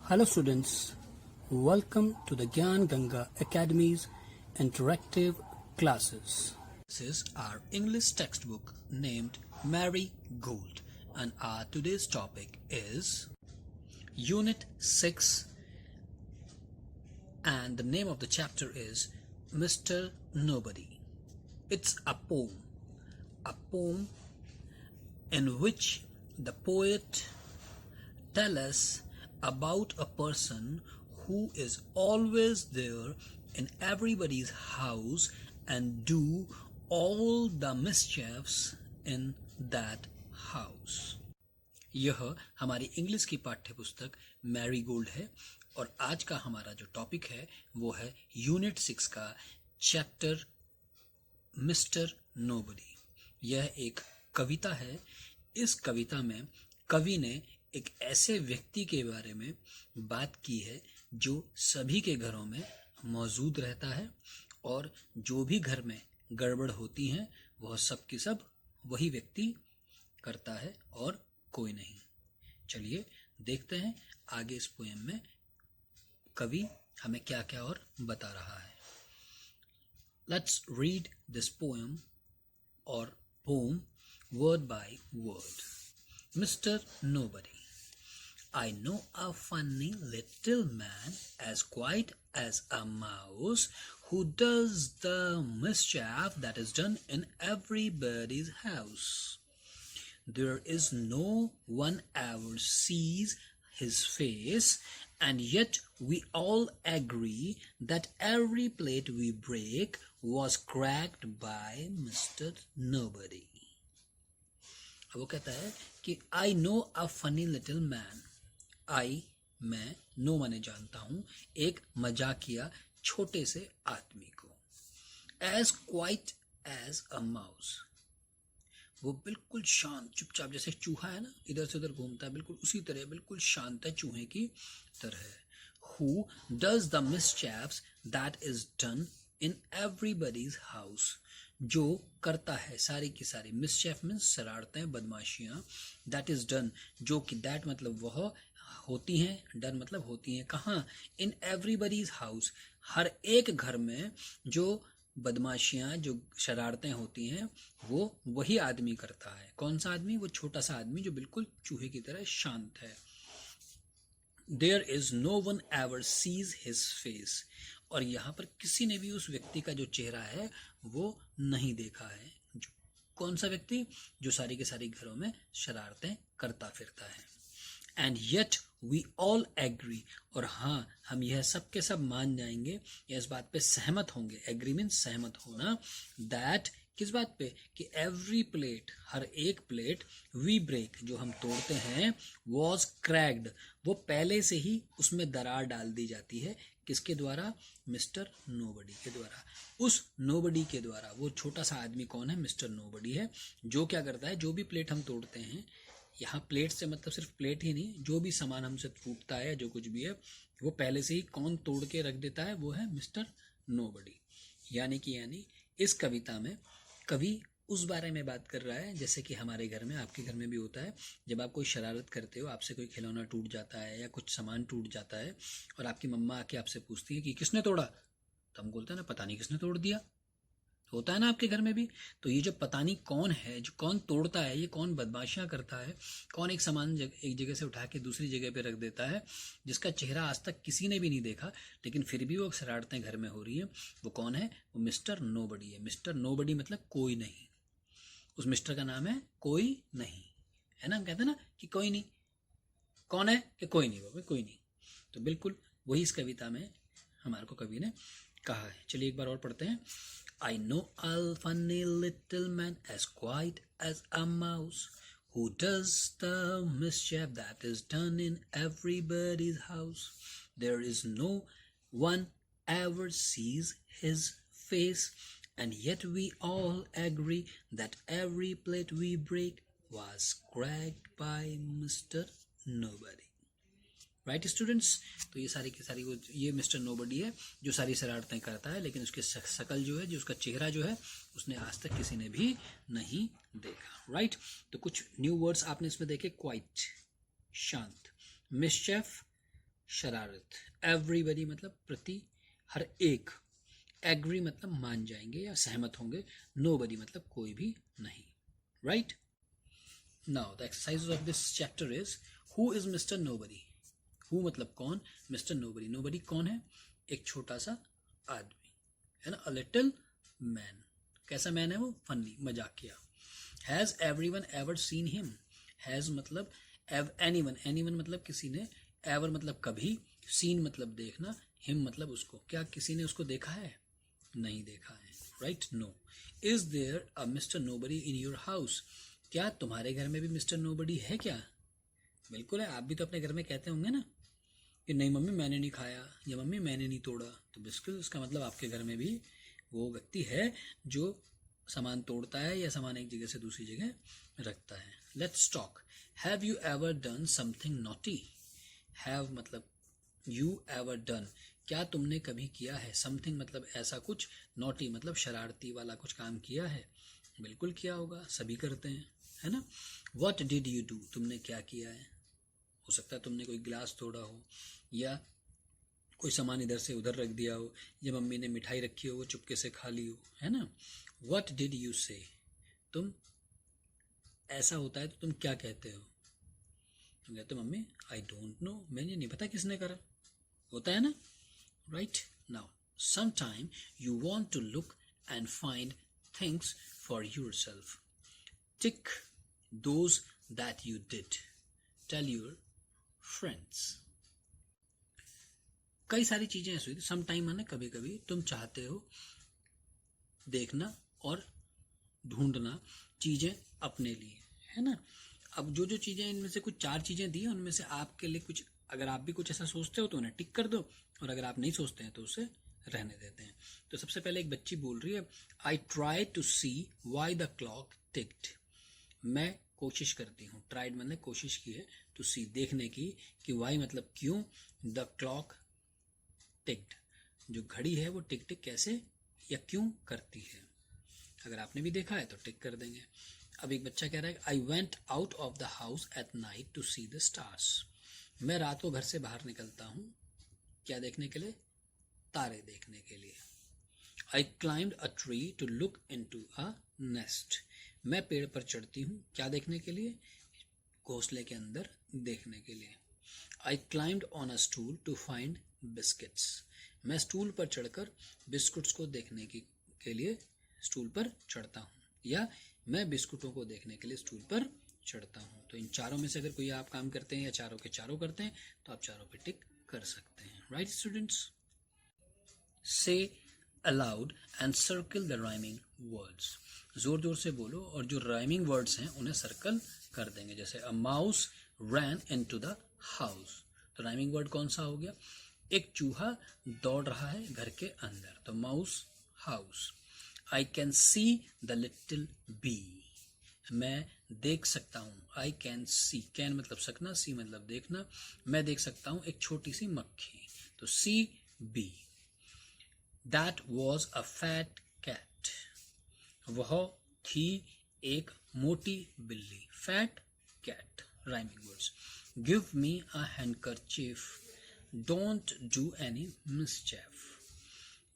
Hello students, welcome to the Gyan Ganga Academy's interactive classes. This is our English textbook named Mary Gould, and our today's topic is Unit 6, and the name of the chapter is Mr. Nobody. It's a poem in which the poet tells us about a person who is always there in everybody's house and do all the mischiefs in that house. यह हमारी English की पाठ्य पुस्तक Marie Gold है और आज का हमारा जो टॉपिक है वो है यूनिट 6 का चैप्टर मिस्टर नोबडी। यह एक कविता है। इस कविता में कवि ने एक ऐसे व्यक्ति के बारे में बात की है जो सभी के घरों में मौजूद रहता है और जो भी घर में गड़बड़ होती है वह सब की सब वही व्यक्ति करता है और कोई नहीं। चलिए देखते हैं आगे इस पोएम में कवि हमें क्या क्या और बता रहा है। लेट्स रीड दिस पोएम और poem word by word. Mr. Nobody. I know a funny little man as quiet as a mouse who does the mischief that is done in everybody's house. There is no one ever sees his face, and yet we all agree that every plate we break was cracked by Mr. Nobody. वो कहता है कि I know a funny little man. I मैं no माने जानता हूं एक मजाकिया छोटे से आदमी को। As quiet as a mouse. वो बिल्कुल शांत चुपचाप, जैसे चूहा है ना इधर से उधर घूमता है, बिल्कुल उसी तरह बिल्कुल शांत है चूहे की तरह। Who does the mischiefs that is done in everybody's house. जो करता है सारी की सारी मिसचेफ मीन्स शरारतें बदमाशियां। दैट इज डन जो कि दैट मतलब वह होती हैं, डन मतलब होती हैं कहाँ, इन एवरीबडीज हाउस हर एक घर में जो बदमाशियां जो शरारतें होती हैं वो वही आदमी करता है। कौन सा आदमी? वो छोटा सा आदमी जो बिल्कुल चूहे की तरह शांत है। There is no one ever sees his face. और यहाँ पर किसी ने भी उस व्यक्ति का जो चेहरा है वो नहीं देखा है। कौन सा व्यक्ति? जो सारी के सारी घरों में शरारतें करता फिरता है। And yet we all agree. और हाँ, हम यह सब के सब मान जाएंगे या इस बात पे सहमत होंगे। एग्री मीन्स सहमत होना। दैट किस बात पे? कि एवरी प्लेट हर एक प्लेट वी ब्रेक जो हम तोड़ते हैं वॉज क्रैक्ड वो पहले से ही उसमें दरार डाल दी जाती है। किसके द्वारा? मिस्टर नोबडी के द्वारा। उस नोबडी के द्वारा। वो छोटा सा आदमी कौन है? मिस्टर नोबडी है। जो क्या करता है, जो भी प्लेट हम तोड़ते हैं, यहाँ प्लेट से मतलब सिर्फ प्लेट ही नहीं, जो भी सामान हमसे टूटता है जो कुछ भी है वो पहले से ही कौन तोड़ के रख देता है? वो है मिस्टर नोबडी। यानी इस कविता में कवि उस बारे में बात कर रहा है जैसे कि हमारे घर में, आपके घर में भी होता है। जब आप कोई शरारत करते हो, आपसे कोई खिलौना टूट जाता है या कुछ सामान टूट जाता है और आपकी मम्मा आके आपसे पूछती है कि किसने तोड़ा, तो हम बोलते हैं ना पता नहीं किसने तोड़ दिया। होता है ना आपके घर में भी। तो ये जो पता नहीं कौन है, जो कौन तोड़ता है, ये कौन बदमाशियां करता है, कौन एक सामान एक जगह से उठा के दूसरी जगह पे रख देता है, जिसका चेहरा आज तक किसी ने भी नहीं देखा लेकिन फिर भी वो शरारतें घर में हो रही है, वो कौन है? वो मिस्टर नोबडी है। मिस्टर नोबडी मतलब कोई नहीं। उस मिस्टर का नाम है कोई नहीं, है ना। हम कहते हैं ना कि कोई नहीं। कौन है? कि कोई नहीं, वो कोई नहीं। तो बिल्कुल वही इस कविता में हमारे को कवि ने कहा है। चलिए एक बार और पढ़ते हैं। I know a funny little man as quiet as a mouse who does the mischief that is done in everybody's house. There is no one ever sees his face, and yet we all agree that every plate we break was cracked by Mr. Nobody. Right students? तो ये सारी की सारी वो ये mister nobody है जो सारी शरारतें करता है, लेकिन उसके शकल जो है, जो उसका चेहरा जो है, उसने आज तक किसी ने भी नहीं देखा। राइट? तो कुछ न्यू वर्ड्स आपने इसमें देखे। क्वाइट शांत, मिसचेफ शरारत, एवरीबडी मतलब प्रति, हर एक, एग्री मतलब मान जाएंगे या सहमत होंगे, नोबडी मतलब कोई भी नहीं, right. Now the exercise of this chapter is who is mister nobody. Who मतलब कौन, मिस्टर नोबडी, नोबडी कौन है, एक छोटा सा आदमी है ना, अ लिटिल मैन। कैसा मैन है वो, फनी, मजाकिया। Has everyone ever seen him, has मतलब एनीवन, एनीवन मतलब किसी ने, एवर मतलब कभी, सीन मतलब देखना, हिम मतलब उसको, क्या किसी ने उसको देखा है, नहीं देखा है, right, no. Is there a Mr Nobody in your house, क्या तुम्हारे घर में भी मिस्टर नोबडी है क्या, बिल्कुल है, आप भी तो अपने घर में कहते होंगे ना कि नहीं मम्मी मैंने नहीं खाया, या मम्मी मैंने नहीं तोड़ा, तो बिल्कुल इसका मतलब आपके घर में भी वो व्यक्ति है जो सामान तोड़ता है या सामान एक जगह से दूसरी जगह रखता है। Let's talk. Have you ever done something naughty, have मतलब यू एवर डन, क्या तुमने कभी किया है, समथिंग मतलब ऐसा कुछ, नॉटी मतलब शरारती वाला कुछ काम किया है, बिल्कुल किया होगा, सभी करते हैं, है ना। व्हाट डिड यू डू, तुमने क्या किया है, हो सकता है तुमने कोई गिलास तोड़ा हो, या कोई सामान इधर से उधर रख दिया हो, या मम्मी ने मिठाई रखी हो वो चुपके से खा ली हो, है ना। व्हाट डिड यू से, तुम, ऐसा होता है तो तुम क्या कहते हो, तुम कहते हो मम्मी आई डोंट नो, मैंने नहीं पता किसने करा, होता है ना, right. Now sometime you want to look and find things for yourself, tick those that you did, tell your friends। कई सारी चीजें ऐसी हुई, सम टाइम माने कभी कभी तुम चाहते हो देखना और ढूंढना चीजें अपने लिए, है ना। अब जो जो चीजें, इनमें से कुछ 4 चीजें दी हैं, उनमें से आपके लिए कुछ, अगर आप भी कुछ ऐसा सोचते हो तो उन्हें टिक कर दो, और अगर आप नहीं सोचते हैं तो उसे रहने देते हैं। तो सबसे पहले एक बच्ची बोल रही है, I try to see why the clock ticked, मैं कोशिश करती हूँ, ट्राइड मतलब कोशिश की है, टू सी देखने की, कि वाई मतलब क्यों, द क्लॉक टिक्ड जो घड़ी है वो टिक टिक कैसे या क्यों करती है। अगर आपने भी देखा है तो टिक कर देंगे। अब एक बच्चा कह रहा है, I went out of the house at night to see the stars, मैं रात को घर से बाहर निकलता हूँ, क्या देखने के लिए, तारे देखने के लिए। I climbed a tree to look into a nest, मैं पेड़ पर चढ़ती हूँ, क्या देखने के लिए, घोंसले के अंदर देखने के लिए। I climbed on a stool to find biscuits, मैं स्टूल पर चढ़कर बिस्कुट्स को देखने के लिए स्टूल पर चढ़ता हूँ, या मैं बिस्कुटों को देखने के लिए स्टूल पर चढ़ता हूँ। तो इन चारों में से अगर कोई आप काम करते हैं या चारों के चारों करते हैं तो आप चारों पे टिक कर सकते हैं, राइट स्टूडेंट्स। से allowed and circle the rhyming words, जोर जोर से बोलो और जो राइमिंग वर्ड्स हैं उन्हें सर्कल कर देंगे। जैसे a mouse ran into the house, तो राइमिंग वर्ड कौन सा हो गया, एक चूहा दौड़ रहा है घर के अंदर, तो mouse house. I can see the little bee, मैं देख सकता हूँ, आई कैन सी, कैन मतलब सकना, सी मतलब देखना, मैं देख सकता हूँ एक छोटी सी मक्खी, तो see bee. That was a fat cat, वह थी एक मोटी बिल्ली, fat cat, rhyming words. Give me a handkerchief, don't do any mischief,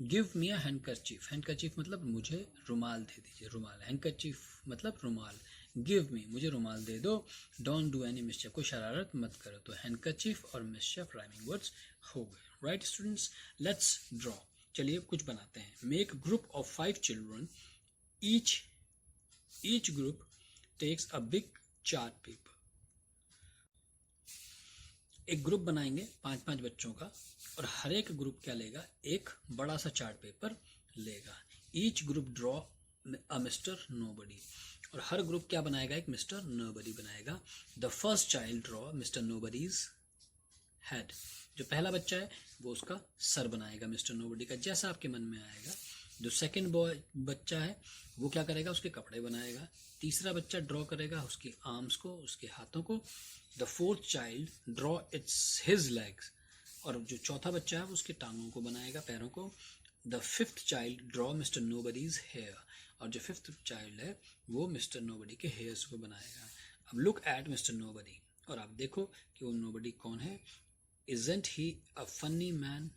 give me a handkerchief, handkerchief मतलब मुझे रुमाल दे दीजिए, रुमाल, हैंडकरचीफ मतलब रुमाल, गिव मी मुझे रुमाल दे दो, डोंट डू एनी मिसचेफ कोई शरारत मत करो, तो हैंडकरचीफ और मिसचेफ राइमिंग वर्ड्स हो गए, राइट स्टूडेंट्स। लेट्स ड्रॉ, चलिए कुछ बनाते हैं। Make group of 5 children, each group takes a big chart paper, एक ग्रुप बनाएंगे 5-5 बच्चों का, और हर एक ग्रुप क्या लेगा, एक बड़ा सा चार्ट पेपर लेगा। Each group draw a Mr nobody, और हर ग्रुप क्या बनाएगा, एक मिस्टर नोबडी बनाएगा। The first child draw Mr nobody's head, जो पहला बच्चा है वो उसका सर बनाएगा मिस्टर नोबडी का, जैसा आपके मन में आएगा। जो सेकंड बॉय बच्चा है वो क्या करेगा, उसके कपड़े बनाएगा। तीसरा बच्चा ड्रॉ करेगा उसके आर्म्स को, उसके हाथों को। The fourth child draw it's his legs, और जो चौथा बच्चा है वो उसके टांगों को बनाएगा, पैरों को। The fifth child draw Mr Nobody's hair, और जो फिफ्थ चाइल्ड है वो मिस्टर नोबडी के हेयर्स को बनाएगा। अब लुक एट मिस्टर नोबडी, और आप देखो कि वो नोबडी कौन है। Isn't he a funny man?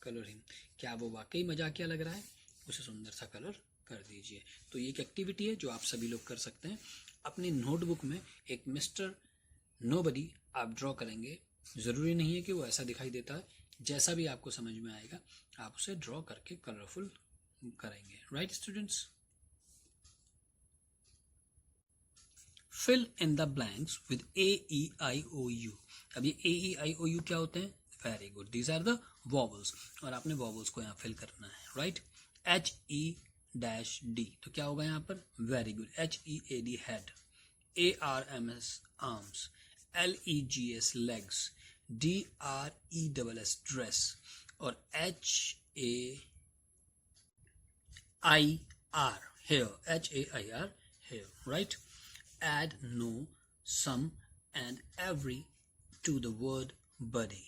Color him. क्या वो वाकई मजाकिया लग रहा है? उसे सुंदर सा कलर कर दीजिए। तो ये एक एक्टिविटी है जो आप सभी लोग कर सकते हैं। अपनी नोटबुक में एक मिस्टर नोबडी आप ड्रॉ करेंगे। ज़रूरी नहीं है कि वो ऐसा दिखाई देता है, जैसा भी आपको समझ में आएगा आप उसे ड्रॉ करके कलरफुल करेंगे। Right students? Fill in the blanks with A, E, I, O, U. अब ये A, E, I, O, U क्या होते हैं? Very good, these are the vowels, और आपने वॉवल्स को यहाँ फिल करना है। Right? H, E, dash D, तो क्या होगा यहाँ पर? Very good, H, E, A, D, head, A, R, M, S, arms, L, E, G, S, legs, D, R, E, S, dress, और H, A, I, R, hair, H, A, I, R, hair. Right? Add no, some, and every to the word buddy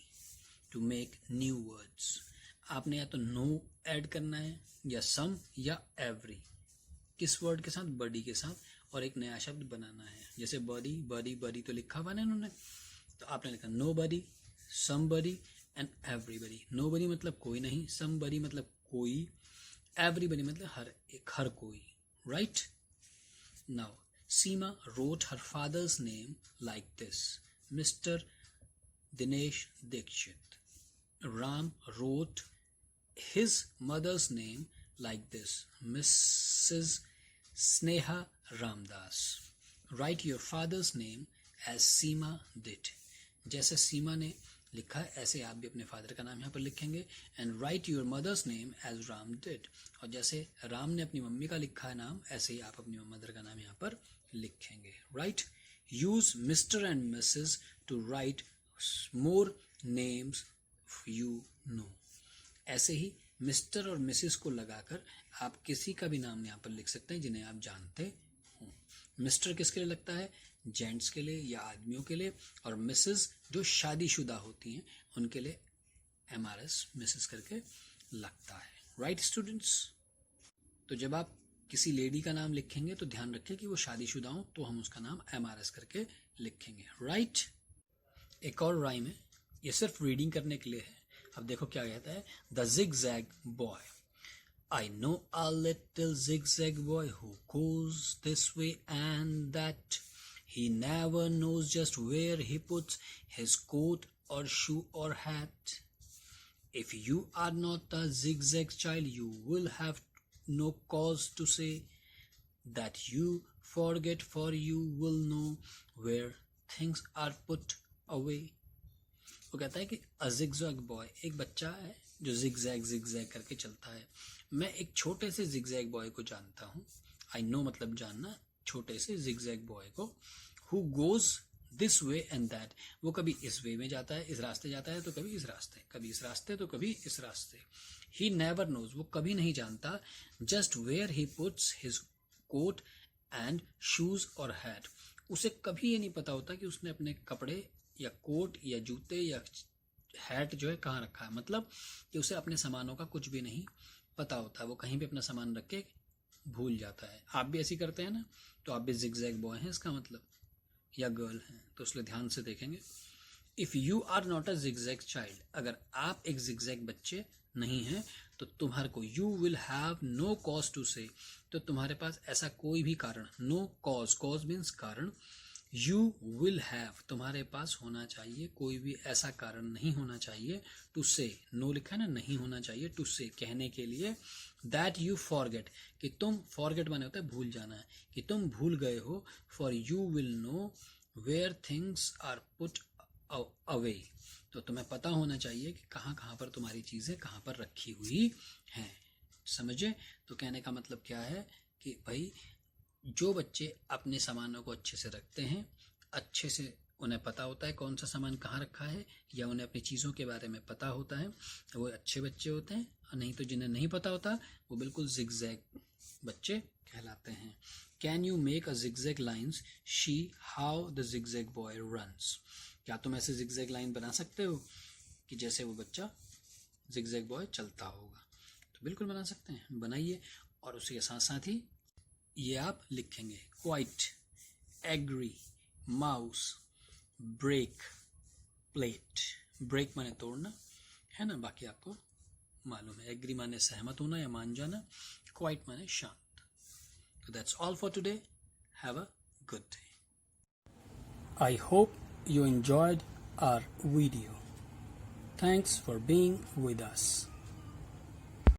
to make new words. आपने या तो no add करना है, या some, या every। किस word के साथ? बडी के साथ, और एक नया शब्द बनाना है। जैसे बडी, बडी, बडी तो लिखा हुआ है उन्होंने, तो आपने लिखा nobody, somebody and everybody। nobody मतलब कोई नहीं, somebody मतलब कोई, everybody मतलब हर एक, हर कोई। Right? Now Seema wrote her father's name like this, Mr. Dinesh Dikshit. Ram wrote his mother's name like this, Mrs. Sneha Ramdas. Write your father's name as Seema did. जैसे सीमा ने लिखा है ऐसे आप भी अपने फादर का नाम यहाँ पर लिखेंगे। And write your mother's name as Ram did, और जैसे राम ने अपनी मम्मी का लिखा है नाम, ऐसे ही आप अपनी मदर का नाम यहाँ पर लिखेंगे। Right? Use Mr and Mrs to write more names you know. ऐसे ही मिस्टर और मिसेस को लगाकर आप किसी का भी नाम यहाँ पर लिख सकते हैं जिन्हें आप जानते हो। मिस्टर किसके लिए लगता है? जेंट्स के लिए या आदमियों के लिए, और मिसेस जो शादीशुदा होती हैं उनके लिए MRS मिसेस करके लगता है। Right students? तो जब आप किसी लेडी का नाम लिखेंगे तो ध्यान रखें कि वो शादीशुदा हो, तो हम उसका नाम MRS करके लिखेंगे। राइट? एक और राइम है, ये सिर्फ रीडिंग करने के लिए है। अब देखो क्या कहता है। The zigzag boy. I know a little zigzag boy who goes this way and that. He never knows just where he puts his coat or shoe or hat. If you are not a zigzag child, you will have no cause to say that you forget, for you will know where things are put away. वो कहता है कि a zigzag boy, एक बच्चा है जो zigzag zigzag करके चलता है। मैं एक छोटे से zigzag boy को जानता हूँ। I know मतलब जानना, छोटे से zigzag boy को। Who goes this way and that, वो कभी इस वे में जाता है, इस रास्ते जाता है, तो कभी इस रास्ते, कभी इस रास्ते तो कभी इस रास्ते। He never knows, वो कभी नहीं जानता, just where he puts his coat and shoes or hat, उसे कभी ये नहीं पता होता कि उसने अपने कपड़े या कोट या जूते या हैट जो है कहाँ रखा है। मतलब कि उसे अपने सामानों का कुछ भी नहीं पता होता, वो कहीं भी अपना सामान रख के भूल जाता है। आप भी ऐसी करते हैं ना, तो आप भी जिगजैग बॉय हैं इसका मतलब, या गर्ल हैं, तो इसलिए ध्यान से देखेंगे। If you are not a zigzag child, अगर आप एक जिगजैग बच्चे नहीं हैं तो तुम्हारे को you will have no cause to say, तो तुम्हारे पास ऐसा कोई भी कारण, नो कॉज, कॉज मीन्स कारण, यू विल हैव तुम्हारे पास होना चाहिए, कोई भी ऐसा कारण नहीं होना चाहिए, टू से, नो लिखा है ना, नहीं होना चाहिए, टू से कहने के लिए, दैट यू फॉरगेट कि तुम, फॉरगेट माने होता है भूल जाना है, कि तुम भूल गए हो, for you will know where things are put away, तो तुम्हें पता होना चाहिए कि कहाँ कहाँ पर तुम्हारी चीज़ें कहाँ पर रखी हुई हैं। समझे? तो कहने का मतलब क्या है कि भाई जो बच्चे अपने सामानों को अच्छे से रखते हैं, अच्छे से उन्हें पता होता है कौन सा सामान कहाँ रखा है, या उन्हें अपनी चीज़ों के बारे में पता होता है, तो वो अच्छे बच्चे होते हैं। और नहीं तो जिन्हें नहीं पता होता वो बिल्कुल जिगजैग बच्चे कहलाते हैं। Can you make a zigzag lines she how the zigzag boy runs, क्या तुम ऐसे जिगजैग लाइन बना सकते हो कि जैसे वो बच्चा जिगजैग बॉय चलता होगा? तो बिल्कुल बना सकते हैं, बनाइए। और उसके साथ साथ ही ये आप लिखेंगे, quite, agree, mouse, break, plate, break माने तोड़ना है ना, बाकी आपको मालूम है. एग्री माने सहमत होना या मान जाना, क्वाइट माने शांत. So that's all for today. Have a good day. I hope you enjoyed our video. Thanks for being with us.